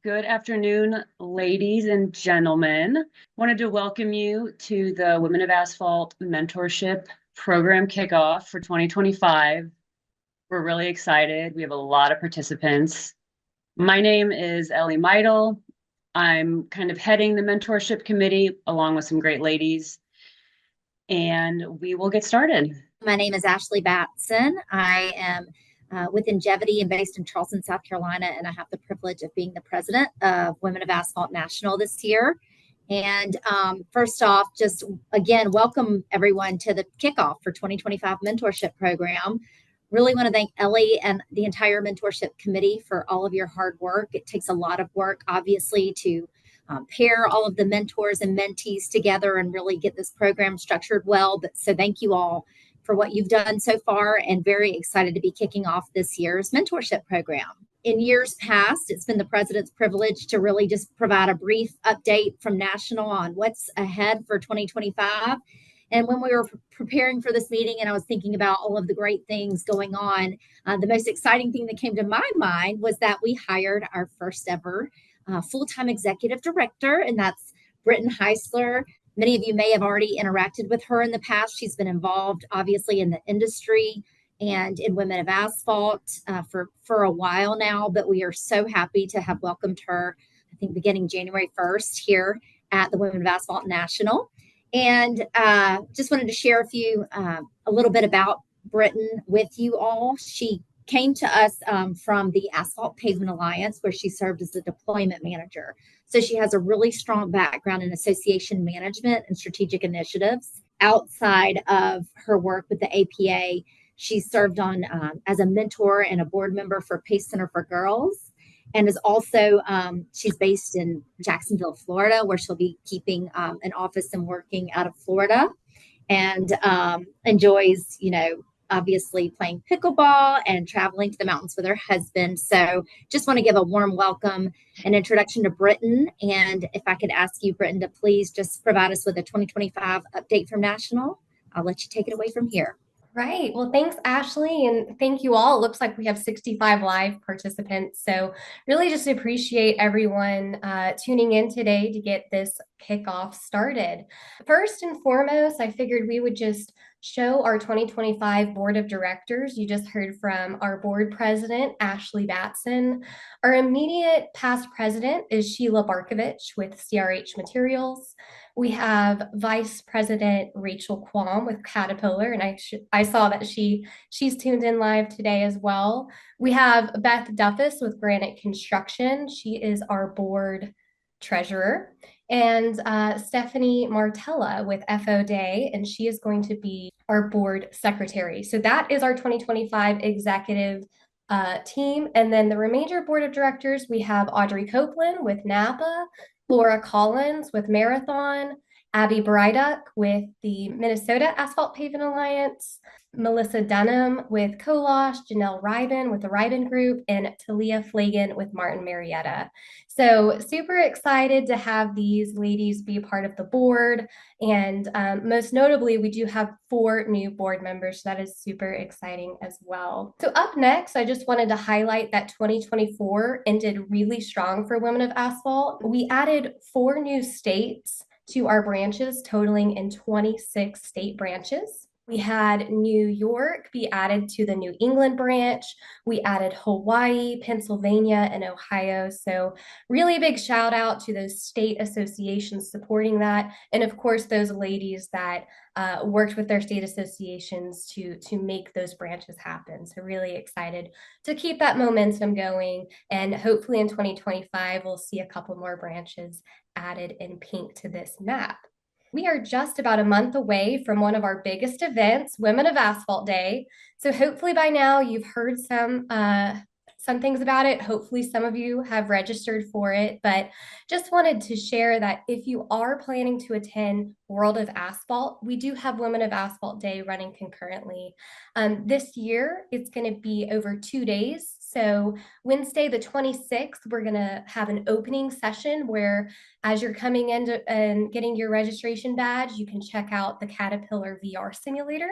Good afternoon, ladies and gentlemen. Wanted to welcome you to the Women of Asphalt Mentorship Program Kickoff for 2025. We're really excited. We have a lot of participants. My name is Ellie Meidel. I'm kind of heading the mentorship committee along with some great ladies, and we will get started. My name is Ashley Batson. I am with Ingevity and based in Charleston, South Carolina, and I have the privilege of being the president of Women of Asphalt National this year. And first off, just again, welcome everyone to the kickoff for 2025 mentorship program. Really want to thank Ellie and the entire mentorship committee for all of your hard work. It takes a lot of work, obviously, to pair all of the mentors and mentees together and really get this program structured well. But so thank you all for what you've done so far, and very excited to be kicking off this year's mentorship program. In years past, it's been the president's privilege to really just provide a brief update from National on what's ahead for 2025. And when we were preparing for this meeting and I was thinking about all of the great things going on, the most exciting thing that came to my mind was that we hired our first ever full-time executive director, and that's Britton Heisler. Many of you may have already interacted with her in the past. She's been involved, obviously, in the industry and in Women of Asphalt for a while now, but we are so happy to have welcomed her, I think, beginning January 1st here at the Women of Asphalt National. And just wanted to share a little bit about Britton with you all. She came to us from the Asphalt Pavement Alliance, where she served as the deployment manager. So she has a really strong background in association management and strategic initiatives. Outside of her work with the APA, she served on as a mentor and a board member for Pace Center for Girls, and is also she's based in Jacksonville, Florida, where she'll be keeping an office and working out of Florida, and enjoys, obviously playing pickleball and traveling to the mountains with her husband. So just want to give a warm welcome and introduction to Britton. And if I could ask you, Britton, to please just provide us with a 2025 update from National, I'll let you take it away from here. Right. Well, thanks, Ashley, and thank you all. It looks like we have 65 live participants. So really just appreciate everyone tuning in today to get this kickoff started. First and foremost, I figured we would just show our 2025 board of directors. You just heard from our board president, Ashley Batson. Our immediate past president is Sheila Barkovich with CRH Materials. We have Vice President Rachel Quam with Caterpillar, and I saw that she's tuned in live today as well. We have Beth Duffus with Granite Construction. She is our board treasurer. And Stephanie Martella with FO Day, and she is going to be our board secretary. So that is our 2025 executive team. And then the remainder board of directors, we have Audrey Copeland with Napa, Laura Collins with Marathon, Abby Bryduck with the Minnesota Asphalt Pavement Alliance, Melissa Dunham with Kolosh, Janelle Ryben with the Ryben Group, and Talia Flagan with Martin Marietta. So super excited to have these ladies be a part of the board. And most notably, we do have 4 new board members. So that is super exciting as well. So up next, I just wanted to highlight that 2024 ended really strong for Women of Asphalt. We added 4 new states to our branches, totaling in 26 state branches. We had New York be added to the New England branch. We added Hawaii, Pennsylvania, and Ohio. So really big shout out to those state associations supporting that. And of course, those ladies that worked with their state associations to make those branches happen. So really excited to keep that momentum going. And hopefully in 2025, we'll see a couple more branches added in pink to this map. We are just about a month away from one of our biggest events, Women of Asphalt Day. So hopefully by now you've heard some things about it. Hopefully some of you have registered for it, but just wanted to share that if you are planning to attend World of Asphalt, we do have Women of Asphalt Day running concurrently. This year, it's going to be over 2 days. So Wednesday, the 26th, we're going to have an opening session where as you're coming in and getting your registration badge, you can check out the Caterpillar VR simulator.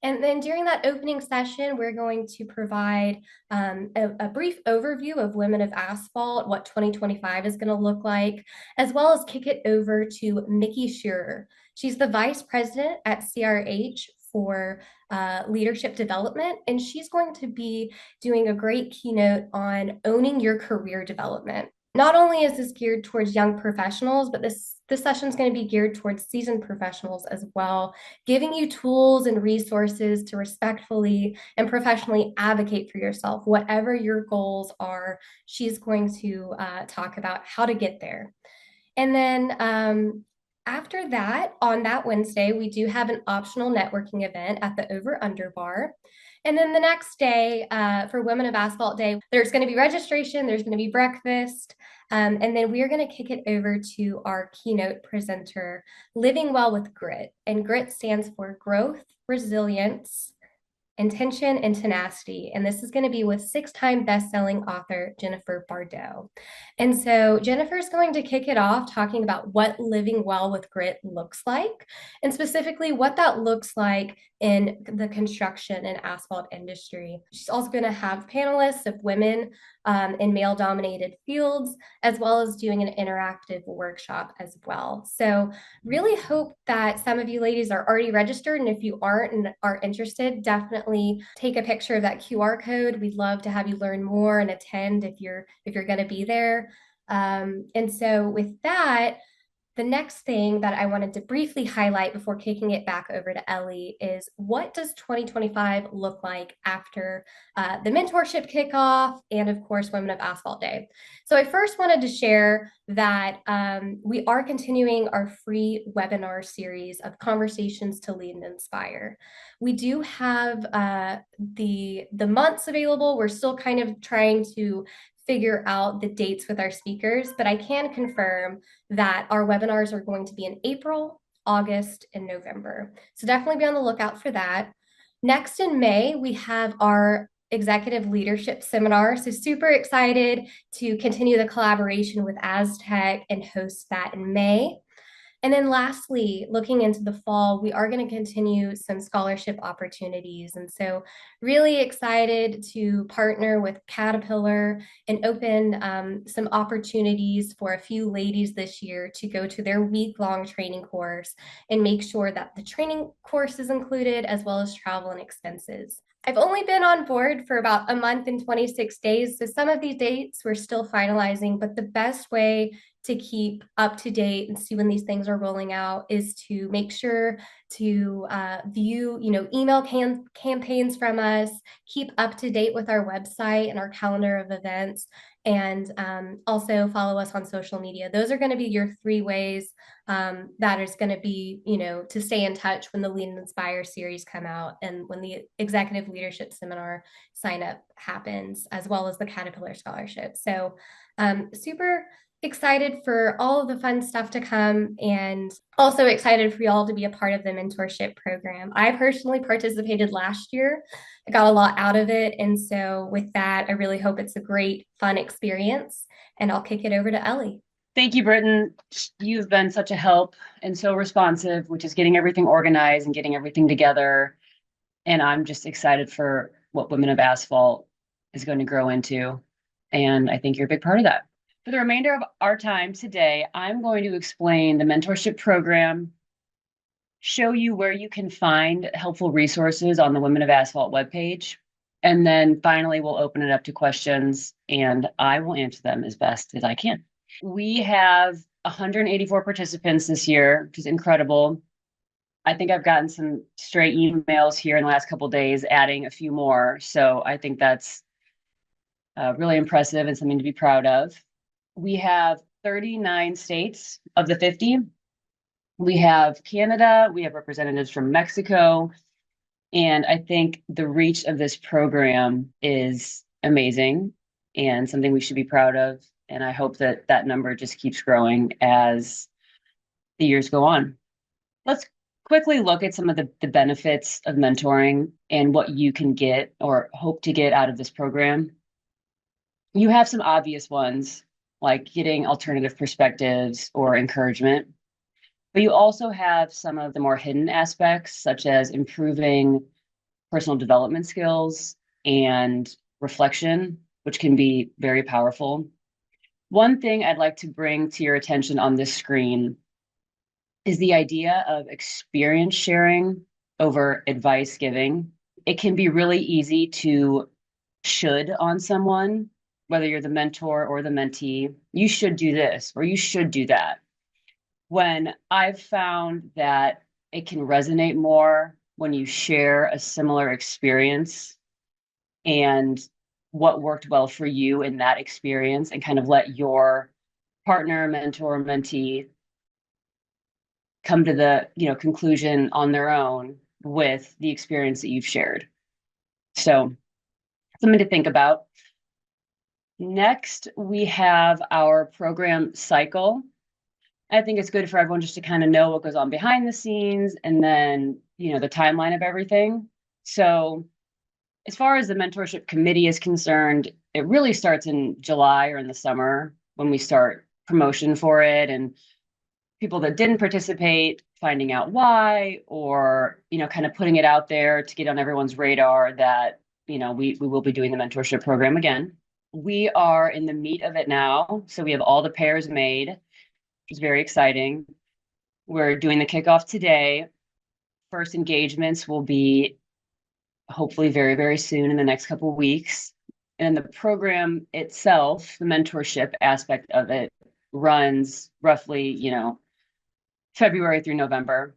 And then during that opening session, we're going to provide a brief overview of Women of Asphalt, what 2025 is going to look like, as well as kick it over to Mickey Shearer. She's the vice president at CRH for leadership development, and she's going to be doing a great keynote on owning your career development. Not only is this geared towards young professionals, but this session is going to be geared towards seasoned professionals as well, giving you tools and resources to respectfully and professionally advocate for yourself. Whatever your goals are, she's going to talk about how to get there. And then after that, on that Wednesday, we do have an optional networking event at the Over Under Bar. And then the next day, for Women of Asphalt Day, there's going to be registration, there's going to be breakfast, and then we're going to kick it over to our keynote presenter, Living Well with Grit. And GRIT stands for Growth, Resilience, Intention, and Tenacity. And this is going to be with 6-time best-selling author Jennifer Bardot. And so Jennifer's going to kick it off talking about what living well with grit looks like, and specifically what that looks like in the construction and asphalt industry. She's also going to have panelists of women in male-dominated fields, as well as doing an interactive workshop as well. So really hope that some of you ladies are already registered, and if you aren't and are interested, definitely take a picture of that QR code. We'd love to have you learn more and attend if you're going to be there. And so with that, the next thing that I wanted to briefly highlight before kicking it back over to Ellie is, what does 2025 look like after the mentorship kickoff and, of course, Women of Asphalt Day? So I first wanted to share that we are continuing our free webinar series of Conversations to Lead and Inspire. We do have the months available. We're still kind of trying to figure out the dates with our speakers, but I can confirm that our webinars are going to be in April, August, and November. So definitely be on the lookout for that. Next in May, we have our executive leadership seminar. So super excited to continue the collaboration with Aztec and host that in May. And then lastly, looking into the fall, we are going to continue some scholarship opportunities. And so really excited to partner with Caterpillar and open some opportunities for a few ladies this year to go to their week-long training course and make sure that the training course is included, as well as travel and expenses. I've only been on board for about a month and 26 days, so some of these dates we're still finalizing, but the best way to keep up to date and see when these things are rolling out is to make sure to view, email campaigns from us, keep up to date with our website and our calendar of events, and also follow us on social media. Those are going to be your 3 ways that is going to be, to stay in touch when the Lead and Inspire series come out and when the Executive Leadership Seminar sign up happens, as well as the Caterpillar Scholarship. So super excited for all of the fun stuff to come, and also excited for y'all to be a part of the mentorship program. I personally participated last year. I got a lot out of it. And so with that, I really hope it's a great, fun experience. And I'll kick it over to Ellie. Thank you, Britton. You've been such a help and so responsive, which is getting everything organized and getting everything together. And I'm just excited for what Women of Asphalt is going to grow into. And I think you're a big part of that. For the remainder of our time today, I'm going to explain the mentorship program, show you where you can find helpful resources on the Women of Asphalt webpage, and then finally we'll open it up to questions and I will answer them as best as I can. We have 184 participants this year, which is incredible. I think I've gotten some stray emails here in the last couple of days adding a few more. So I think that's really impressive and something to be proud of. We have 39 states of the 50. We have Canada, we have representatives from Mexico, and I think the reach of this program is amazing and something we should be proud of. And I hope that that number just keeps growing as the years go on. Let's quickly look at some of the benefits of mentoring and what you can get or hope to get out of this program. You have some obvious ones, like getting alternative perspectives or encouragement. But you also have some of the more hidden aspects, such as improving personal development skills and reflection, which can be very powerful. One thing I'd like to bring to your attention on this screen is the idea of experience sharing over advice giving. It can be really easy to should on someone, whether you're the mentor or the mentee. You should do this or you should do that. When I've found that it can resonate more when you share a similar experience and what worked well for you in that experience, and kind of let your partner, mentor, mentee come to the conclusion on their own with the experience that you've shared. So something to think about. Next, we have our program cycle. I think it's good for everyone just to kind of know what goes on behind the scenes, and then the timeline of everything. So as far as the mentorship committee is concerned, it really starts in July or in the summer when we start promotion for it, and people that didn't participate finding out why, or kind of putting it out there to get on everyone's radar that we will be doing the mentorship program again. We are in the meat of it now, so we have all the pairs made, which is very exciting. We're doing the kickoff today. First engagements will be hopefully very, very soon in the next couple of weeks. And the program itself, the mentorship aspect of it, runs roughly, February through November.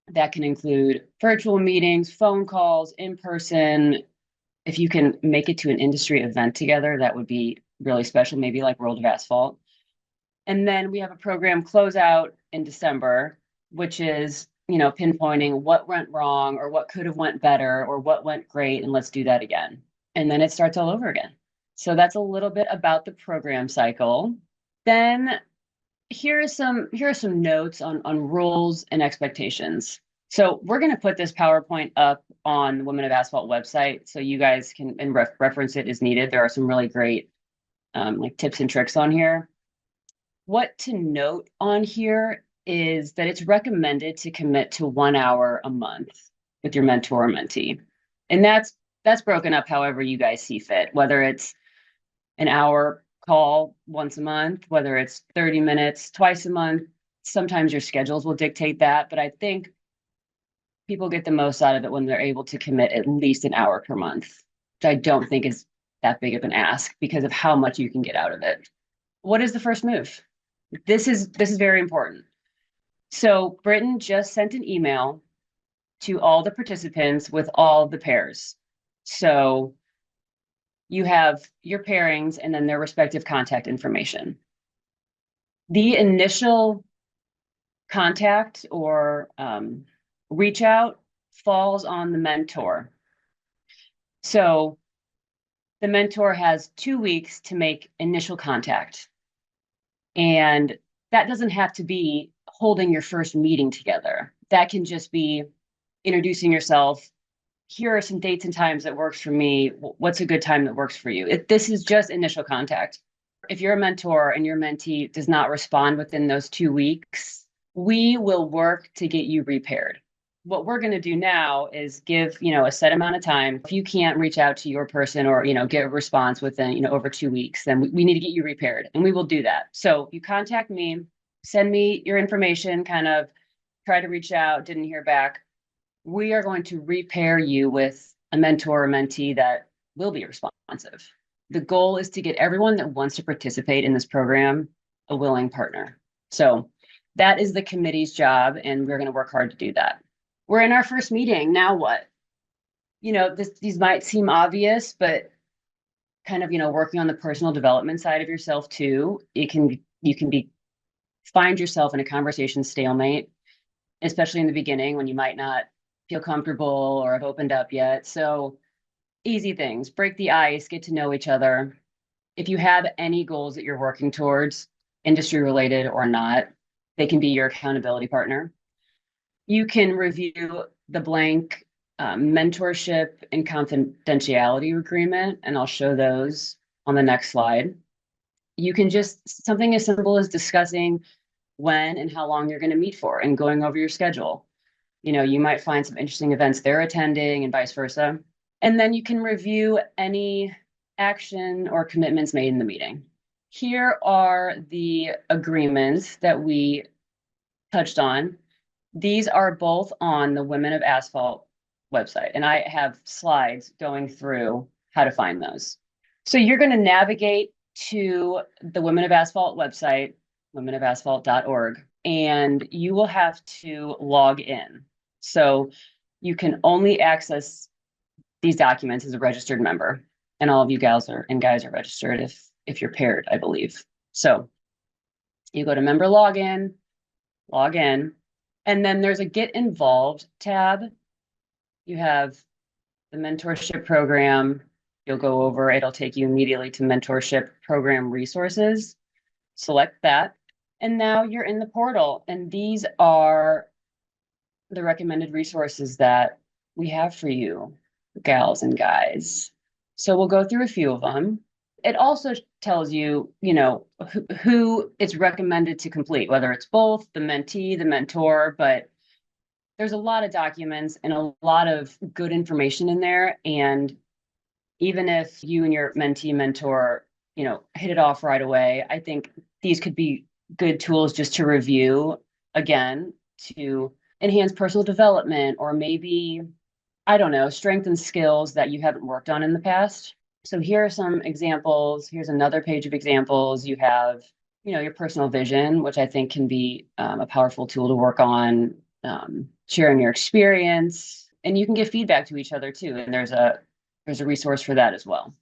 That can include virtual meetings, phone calls, in person. If you can make it to an industry event together, that would be really special, maybe like World of Asphalt. And then we have a program closeout in December, which is, pinpointing what went wrong or what could have went better or what went great, and let's do that again. And then it starts all over again. So that's a little bit about the program cycle. Then here are some notes on rules and expectations. So we're going to put this PowerPoint up on the Women of Asphalt website so you guys can reference it as needed. There are some really great like tips and tricks on here. What to note on here is that it's recommended to commit to 1 hour a month with your mentor or mentee. And that's broken up however you guys see fit, whether it's an hour call once a month, whether it's 30 minutes twice a month. Sometimes your schedules will dictate that, but I think people get the most out of it when they're able to commit at least an hour per month, which I don't think is that big of an ask because of how much you can get out of it. What is the first move? This is very important. So Britton just sent an email to all the participants with all the pairs. So you have your pairings and then their respective contact information. The initial contact or reach out falls on the mentor. So the mentor has 2 weeks to make initial contact. And that doesn't have to be holding your first meeting together. That can just be introducing yourself. Here are some dates and times that works for me. What's a good time that works for you? This is just initial contact. If you're a mentor and your mentee does not respond within those 2 weeks, we will work to get you repaired. What we're going to do now is give, a set amount of time. If you can't reach out to your person or, get a response within, over 2 weeks, then we need to get you repaired, and we will do that. So you contact me, send me your information, kind of try to reach out, didn't hear back. We are going to repair you with a mentor or mentee that will be responsive. The goal is to get everyone that wants to participate in this program a willing partner. So that is the committee's job, and we're going to work hard to do that. We're in our first meeting. Now what? These might seem obvious, but kind of, working on the personal development side of yourself too. You can find yourself in a conversation stalemate, especially in the beginning when you might not feel comfortable or have opened up yet. So easy things, break the ice, get to know each other. If you have any goals that you're working towards, industry related or not, they can be your accountability partner. You can review the blank mentorship and confidentiality agreement, and I'll show those on the next slide. You can just, something as simple as discussing when and how long you're going to meet for and going over your schedule. You might find some interesting events they're attending and vice versa. And then you can review any action or commitments made in the meeting. Here are the agreements that we touched on. These are both on the Women of Asphalt website, and I have slides going through how to find those. So you're going to navigate to the Women of Asphalt website, womenofasphalt.org, and you will have to log in. So you can only access these documents as a registered member, and all of you gals and guys are registered if you're paired, I believe. So you go to member login, log in, and then there's a Get Involved tab. You have the Mentorship Program. You'll go over, it'll take you immediately to Mentorship Program resources. Select that. And now you're in the portal. And these are the recommended resources that we have for you, gals and guys. So we'll go through a few of them. It also tells you, who it's recommended to complete, whether it's both the mentee, the mentor, but there's a lot of documents and a lot of good information in there. And even if you and your mentee mentor, hit it off right away, I think these could be good tools just to review again to enhance personal development, or maybe, I don't know, strengthen skills that you haven't worked on in the past. So here are some examples. Here's another page of examples. You have, your personal vision, which I think can be a powerful tool to work on, sharing your experience, and you can give feedback to each other too. And there's a resource for that as well.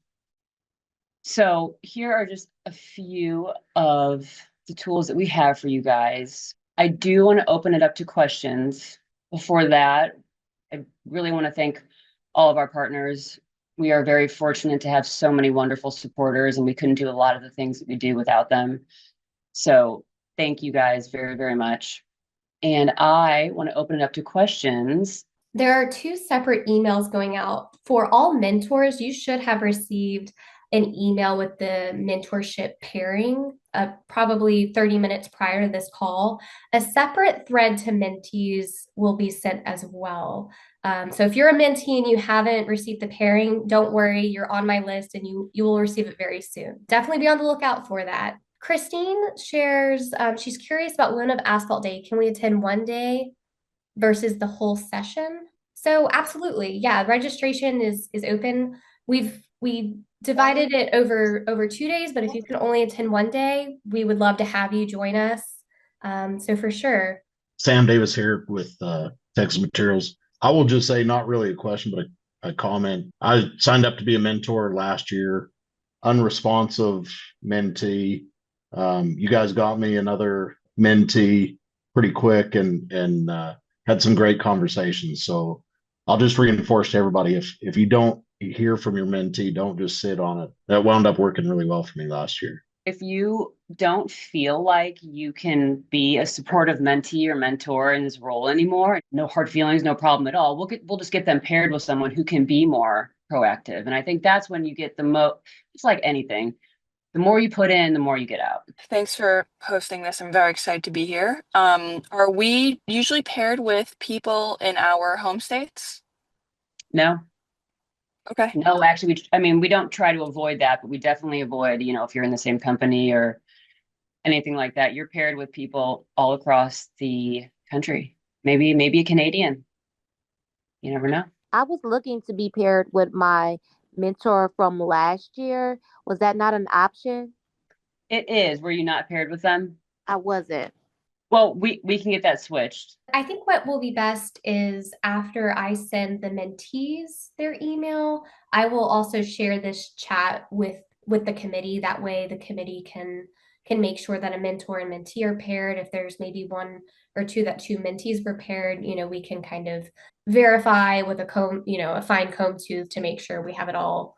So here are just a few of the tools that we have for you guys. I do want to open it up to questions. Before that, I really want to thank all of our partners. We are very fortunate to have so many wonderful supporters, and we couldn't do a lot of the things that we do without them. So thank you guys very, very much. And I want to open it up to questions. There are 2 separate emails going out. For all mentors, you should have received an email with the mentorship pairing, probably 30 minutes prior to this call. A separate thread to mentees will be sent as well. So if you're a mentee and you haven't received the pairing, don't worry, you're on my list and you will receive it very soon. Definitely be on the lookout for that. Christine shares, she's curious about Women of Asphalt Day. Can we attend one day versus the whole session? So absolutely, yeah, registration is open. We divided it over 2 days, but if you can only attend one day, we would love to have you join us. So for sure. Sam Davis here with Texas Materials. I will just say, not really a question, but a comment. I signed up to be a mentor last year, unresponsive mentee. You guys got me another mentee pretty quick and had some great conversations. So I'll just reinforce to everybody, if you don't hear from your mentee, don't just sit on it. That wound up working really well for me last year. If you don't feel like you can be a supportive mentee or mentor in this role anymore, no hard feelings, no problem at all. We'll just get them paired with someone who can be more proactive. And I think that's when you get the most. It's like anything. The more you put in, the more you get out. Thanks for hosting this. I'm very excited to be here. Are we usually paired with people in our home states? No. Okay. No, actually, we don't try to avoid that, but we definitely avoid, if you're in the same company or anything like that, you're paired with people all across the country. Maybe a Canadian. You never know. I was looking to be paired with my mentor from last year. Was that not an option? It is. Were you not paired with them? I wasn't. Well, we can get that switched. I think what will be best is after I send the mentees their email, I will also share this chat with the committee. That way the committee can make sure that a mentor and mentee are paired. If there's maybe one or two mentees were paired, we can kind of verify with a comb, a fine comb tooth to make sure we have it all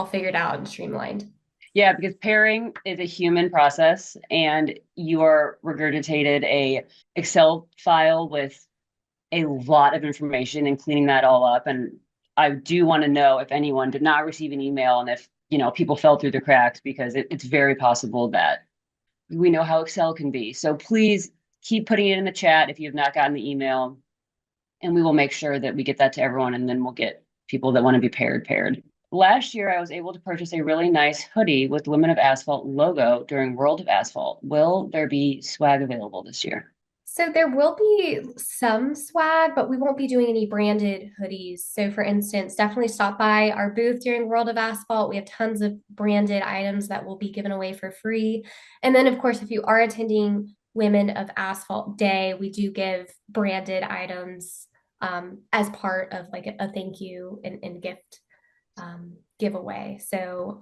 figured out and streamlined. Yeah, because pairing is a human process, and you are regurgitated a Excel file with a lot of information and cleaning that all up. And I do want to know if anyone did not receive an email and if, people fell through the cracks, because it's very possible that we know how Excel can be. So please keep putting it in the chat if you have not gotten the email. and we will make sure that we get that to everyone, and then we'll get people that want to be paired. Last year, I was able to purchase a really nice hoodie with Women of Asphalt logo during World of Asphalt. Will there be swag available this year? So there will be some swag, but we won't be doing any branded hoodies. So for instance, definitely stop by our booth during World of Asphalt. We have tons of branded items that will be given away for free. And then of course, if you are attending Women of Asphalt Day, we do give branded items as part of like a thank you and gift giveaway. So,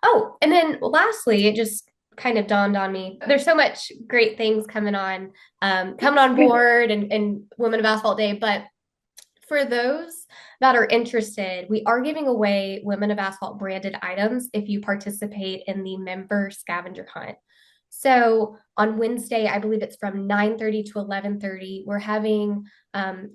oh, and then lastly, it just kind of dawned on me. There's so much great things coming on board and Women of Asphalt Day. But for those that are interested, we are giving away Women of Asphalt branded items if you participate in the member scavenger hunt. So on Wednesday, I believe it's from 9:30 to 11:30, we're having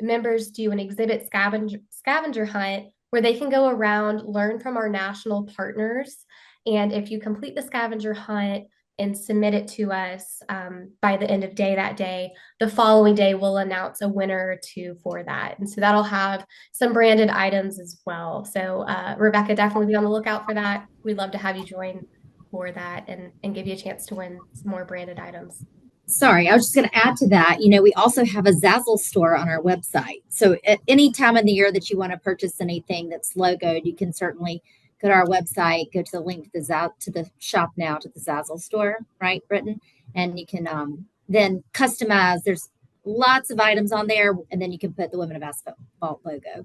members do an exhibit scavenger hunt where they can go around, learn from our national partners. And if you complete the scavenger hunt and submit it to us by the end of day that day, the following day we'll announce a winner or two for that. And so that'll have some branded items as well. So Rebecca, definitely be on the lookout for that. We'd love to have you join for that and give you a chance to win some more branded items. Sorry, I was just going to add to that. We also have a Zazzle store on our website. So at any time of the year that you want to purchase anything that's logoed, you can certainly go to our website, go to the link to the shop now to the Zazzle store, right, Britton? And you can then customize. There's lots of items on there, and then you can put the Women of Asphalt logo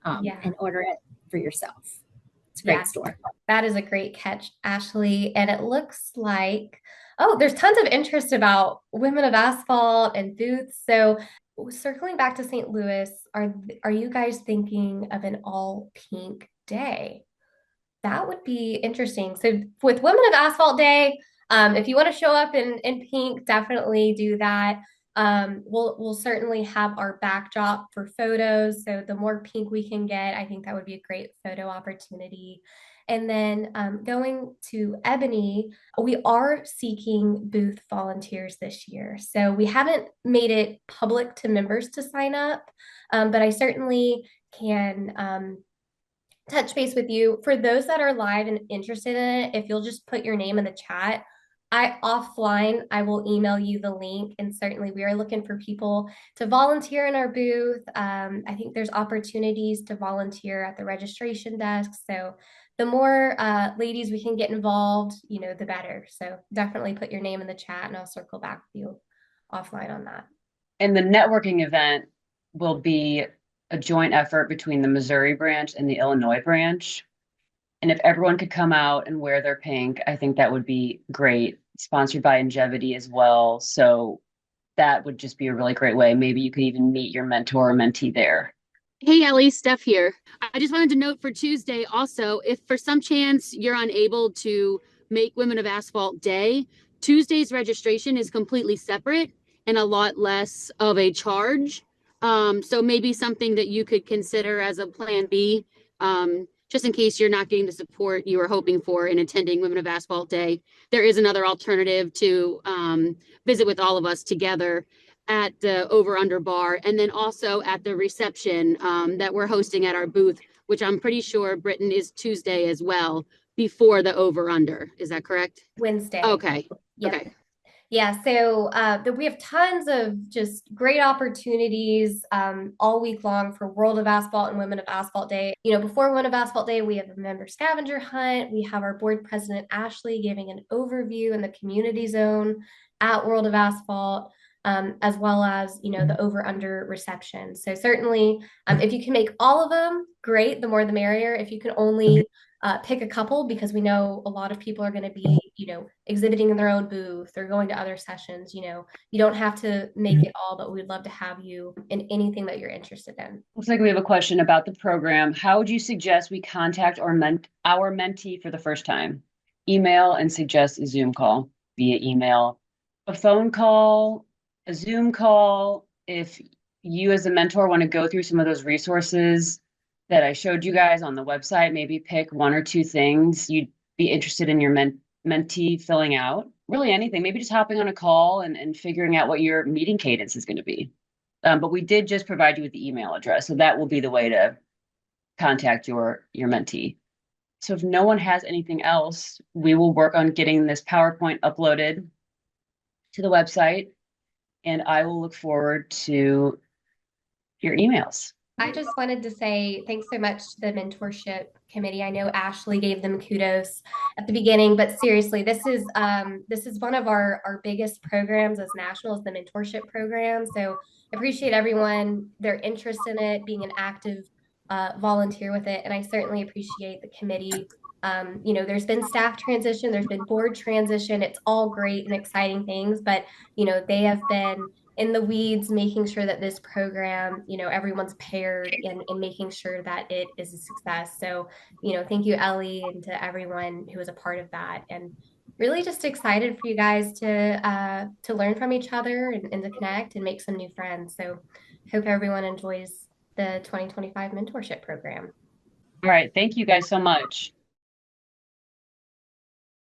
and order it for yourself. It's a great store. That is a great catch, Ashley. And it looks like, there's tons of interest about Women of Asphalt and booths. So circling back to St. Louis, are you guys thinking of an all pink day? That would be interesting. So with Women of Asphalt Day, if you want to show up in pink, definitely do that. We'll certainly have our backdrop for photos. So the more pink we can get, I think that would be a great photo opportunity. And then going to Ebony, we are seeking booth volunteers this year. So we haven't made it public to members to sign up, but I certainly can touch base with you. For those that are live and interested in it, if you'll just put your name in the chat, I will email you the link. And certainly we are looking for people to volunteer in our booth. I think there's opportunities to volunteer at the registration desk. So the more ladies we can get involved, the better. So definitely put your name in the chat and I'll circle back with you offline on that. And the networking event will be a joint effort between the Missouri branch and the Illinois branch. And if everyone could come out and wear their pink, I think that would be great. Sponsored by Ingevity as well. So that would just be a really great way. Maybe you could even meet your mentor or mentee there. Hey, Ellie, Steph here. I just wanted to note for Tuesday also, if for some chance you're unable to make Women of Asphalt Day, Tuesday's registration is completely separate and a lot less of a charge. So maybe something that you could consider as a plan B, just in case you're not getting the support you were hoping for in attending Women of Asphalt Day. There is another alternative to visit with all of us together at the Over Under bar, and then also at the reception that we're hosting at our booth, which I'm pretty sure, Britton, is Tuesday as well, before the Over Under. Is that correct? Wednesday. Okay. Yep. Okay. Yeah, so we have tons of just great opportunities all week long for World of Asphalt and Women of Asphalt Day. Before Women of Asphalt Day, we have a member scavenger hunt. We have our board president, Ashley, giving an overview in the community zone at World of Asphalt, as well as, the over-under reception. So certainly, if you can make all of them, great, the more the merrier. If you can only pick a couple, because we know a lot of people are going to be, exhibiting in their own booth or going to other sessions, you don't have to make it all, but we'd love to have you in anything that you're interested in. Looks like we have a question about the program. How would you suggest we contact our mentee for the first time? Email and suggest a Zoom call via email, a phone call, a Zoom call. If you as a mentor want to go through some of those resources that I showed you guys on the website, maybe pick one or two things you'd be interested in your mentee filling out. Really anything, maybe just hopping on a call and figuring out what your meeting cadence is going to be. But we did just provide you with the email address, so that will be the way to contact your mentee. So if no one has anything else, we will work on getting this PowerPoint uploaded to the website, and I will look forward to your emails. I just wanted to say thanks so much to the mentorship committee. I know Ashley gave them kudos at the beginning, but seriously, this is one of our biggest programs as national, the mentorship program. So I appreciate everyone, their interest in it, being an active volunteer with it, and I certainly appreciate the committee. There's been staff transition, there's been board transition. It's all great and exciting things, but they have been in the weeds, making sure that this program, everyone's paired and making sure that it is a success. So, thank you, Ellie, and to everyone who was a part of that. And really just excited for you guys to learn from each other and to connect and make some new friends. So hope everyone enjoys the 2025 mentorship program. All right. Thank you guys so much.